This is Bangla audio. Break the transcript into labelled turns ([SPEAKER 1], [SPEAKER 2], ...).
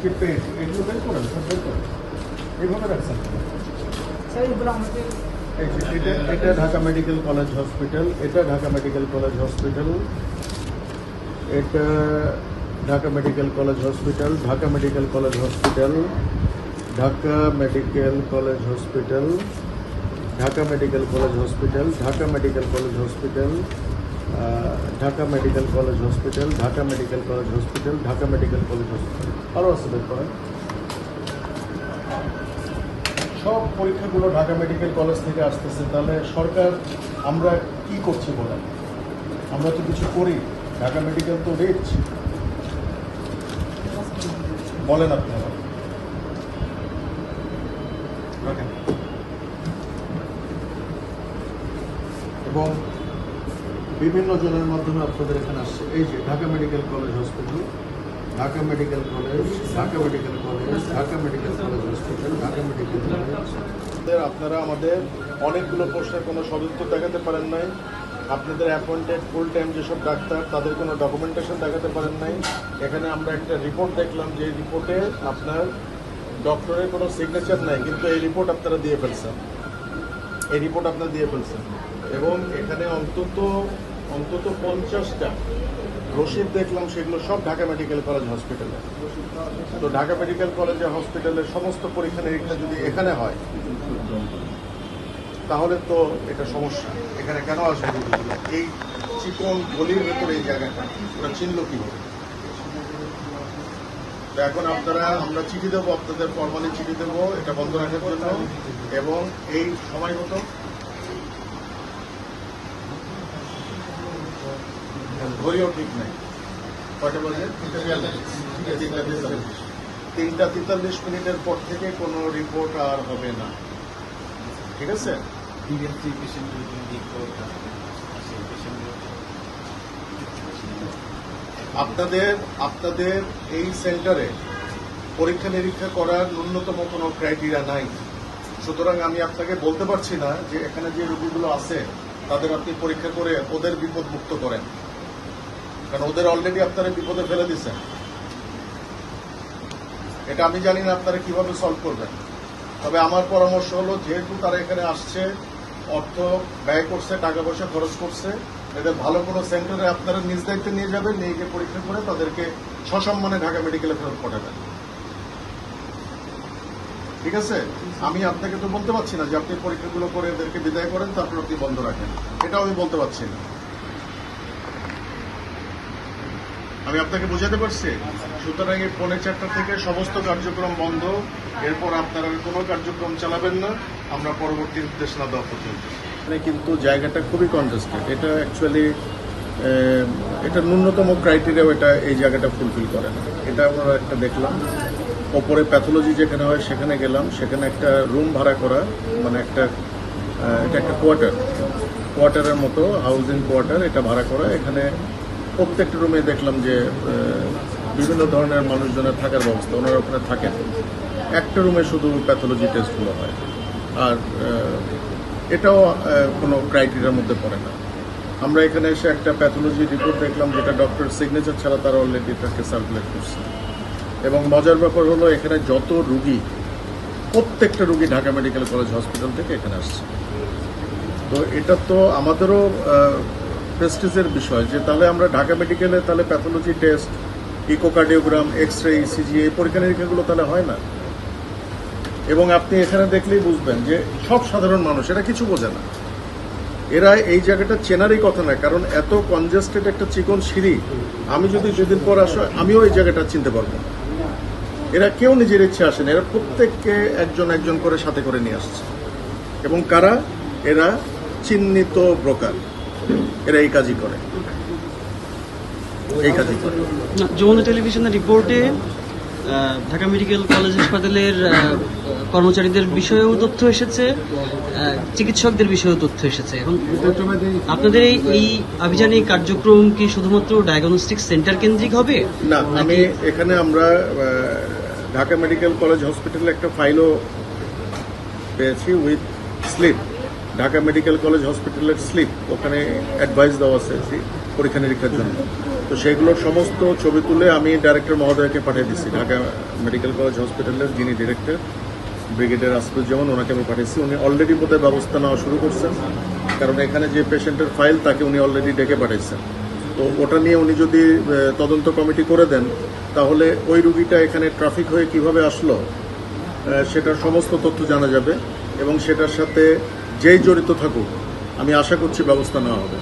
[SPEAKER 1] যে পেট এগুলো বের করেন, সব বের করেন, এইভাবে রাখছেন। এটা ঢাকা মেডিকেল কলেজ হসপিটাল, এটা ঢাকা মেডিকেল কলেজ হসপিটাল, এটা Dhaka medical college hospital, Dhaka medical college hospital, Dhaka medical college hospital, Dhaka medical college hospital, Dhaka medical college hospital, Dhaka medical college hospital, Dhaka medical college hospital, Dhaka medical college hospital. আরও আছে বের করেন। সব পরীক্ষাগুলো ঢাকা মেডিকেল কলেজ থেকে আসতেছে। তাহলে সরকার আমরা কি করছি বলেন? আমরা তো কিছু করি। ঢাকা মেডিকেল তো রিচ, বলেন আপনি আমার। এবং বিভিন্ন জনের মাধ্যমে আপনাদের এখানে আসছে। এই যে Dhaka medical college hospital, Dhaka medical college, Dhaka medical college, Dhaka medical college hospital, Dhaka medical college. আপনারা আমাদের অনেকগুলো প্রশ্নের কোনো সদুত্তর দেখাতে পারেন নাই। আপনাদের অ্যাপয়েন্টেড ফুল টাইম যেসব ডাক্তার তাদের কোনো ডকুমেন্টেশন দেখাতে পারেন নাই। এখানে আমরা একটা রিপোর্ট দেখলাম, যে রিপোর্টে আপনার ডক্টরের কোনো সিগনেচার নাই, কিন্তু এই রিপোর্ট আপনারা দিয়ে ফেলছেন। এই রিপোর্ট আপনারা দিয়ে ফেলছেন। এবং এখানে অন্তত 50টা রসিদ দেখলাম, সেগুলো সব ঢাকা মেডিকেল কলেজ হসপিটালে। তো ঢাকা মেডিকেল কলেজে হসপিটালের সমস্ত পরীক্ষা নিরীক্ষা যদি এখানে হয়, তাহলে তো এটা সমস্যা। এখানে কেন আসবে রোগীগুলো? এই চিকন গলির ভেতরে এই জায়গাটা ওরা চিনল কীভাবে? তো এখন আমরা চিঠি দেবো, আপনাদের ফরমালি চিঠি দেবো এটা বন্ধ রাখার জন্য। এবং এই সময় মতো ঘড়িও ঠিক নাই, কয়টা বাজে? 3:43 মিনিটের পর থেকে কোনো রিপোর্ট আর হবে না, ঠিক আছে? আপনাদের এই সেন্টারে পরীক্ষা নিরীক্ষা করার ন্যূনতম কোনো ক্রাইটেরিয়া নাই। সুতরাং আমি আপনাকে বলতে পারছি না যে এখানে যে রোগীগুলো আছে তাদের আপনি পরীক্ষা করে ওদের বিপদ মুক্ত করেন, কারণ ওদের অলরেডি আপনারা বিপদে ফেলে দিচ্ছেন। এটা আমি জানি না আপনারা কিভাবে সলভ করবেন। তবে আমার পরামর্শ হলো, যেহেতু তারা এখানে আসছে, অর্থ ব্যয় করছে, টাকা পয়সা খরচ করছে, এদের ভালো কোনো সেন্টারে আপনারা নিজ দায়িত্বে নিয়ে যাবেন, নিয়ে গিয়ে পরীক্ষা করে তাদেরকে সসম্মানে ঢাকা মেডিকেলে ফেরত পাঠাবেন, ঠিক আছে? আমি আপনাকে তো বলতে পারছি না যে আপনি পরীক্ষাগুলো করে এদেরকে বিদায় করেন, তারপর আপনি বন্ধ রাখেন। এটাও আমি বলতে পারছি না। আমি আপনাকে বোঝাতে পারছি? সুতরাং এই 4:45 থেকে সমস্ত কার্যক্রম বন্ধ। এরপর আপনারা কোনো কার্যক্রম চালাবেন না, আমরা পরবর্তী নির্দেশনা দেওয়া পর্যন্ত। কিন্তু জায়গাটা খুবই কনজেস্টেড। এটা অ্যাকচুয়ালি এটা ন্যূনতম ক্রাইটেরিয়াও এটা এই জায়গাটা ফুলফিল করে না। এটা আমরা একটা দেখলাম। ওপরে প্যাথোলজি যেখানে হয় সেখানে গেলাম, সেখানে একটা রুম ভাড়া করা, মানে এটা একটা কোয়ার্টারের মতো, হাউজিং কোয়ার্টার, এটা ভাড়া করা। এখানে প্রত্যেকটা রুমে দেখলাম যে বিভিন্ন ধরনের মানুষজনের থাকার ব্যবস্থা, ওনারা ওখানে থাকেন। একটা রুমে শুধু প্যাথোলজি টেস্টগুলো হয়, আর এটাও কোনো ক্রাইটেরিয়ার মধ্যে পড়ে না। আমরা এখানে এসে একটা প্যাথোলজি রিপোর্ট দেখলাম, যেটা ডক্টর সিগনেচার ছাড়া তারা অলরেডি এটাকে সার্কুলেট করছে। এবং মজার ব্যাপার হলো, এখানে যত রুগী, প্রত্যেকটা রুগী ঢাকা মেডিকেল কলেজ হসপিটাল থেকে এখানে আসছে। তো এটা তো আমাদেরও প্রেস্টিজের বিষয়, যে তাহলে আমরা ঢাকা মেডিকেলে তাহলে pathology test, echocardiogram, X-ray, ECG, এই পরীক্ষা নিরীক্ষাগুলো তাহলে হয় না। এবং আপনি এখানে দেখলেই বুঝবেন যে সব সাধারণ মানুষ এরা কিছু বোঝে না। এরা এই জায়গাটা চেনারই কথা না, কারণ এত কনজেস্টেড একটা চিকন সিঁড়ি। আমি যদি দুদিন পর আসো, আমিও এই জায়গাটা চিনতে পারবো না। এরা কেউ নিজের ইচ্ছে আসেন, এরা প্রত্যেককে একজন একজন করে সাথে করে নিয়ে আসছে। এবং কারা? এরা চিহ্নিত ব্রোকার, এরা এই কাজই করে।
[SPEAKER 2] যমুনা টেলিভিশনের রিপোর্টে ঢাকা মেডিকেল কলেজ হাসপাতালের কর্মচারীদের বিষয়েও তথ্য এসেছে, চিকিৎসকদের বিষয়েও তথ্য এসেছে। এখন আপনাদের এই আভিযানিক কার্যক্রম কি শুধুমাত্র ডায়াগনস্টিক সেন্টার কেন্দ্রিক হবে?
[SPEAKER 1] না, আমি এখানে আমরা ঢাকা মেডিকেল কলেজ হসপিটালে একটা ফাইলও পেয়েছি with slip, Dhaka medical college হসপিটালের স্লিপ। ওখানে অ্যাডভাইস দেওয়া আছে পরীক্ষা নিরীক্ষার জন্য। তো সেগুলোর সমস্ত ছবি তুলে আমি ডাইরেক্টর মহোদয়কে পাঠিয়ে দিচ্ছি, ঢাকা মেডিকেল কলেজ হসপিটালের যিনি ডিরেক্টর ব্রিগেডিয়ার আসফুজ্জামান, ওনাকে আমি পাঠিয়েছি। উনি অলরেডি বোধহয় ব্যবস্থা নেওয়া শুরু করছেন, কারণ এখানে যে পেশেন্টের ফাইল তাকে উনি অলরেডি ডেকে পাঠিয়েছেন। তো ওটা নিয়ে উনি যদি তদন্ত কমিটি করে দেন, তাহলে ওই রুগীটা এখানে ট্রাফিক হয়ে কিভাবে আসলো সেটার সমস্ত তথ্য জানা যাবে, এবং সেটার সাথে যেই জড়িত থাকুক আমি আশা করছি ব্যবস্থা নেওয়া হবে।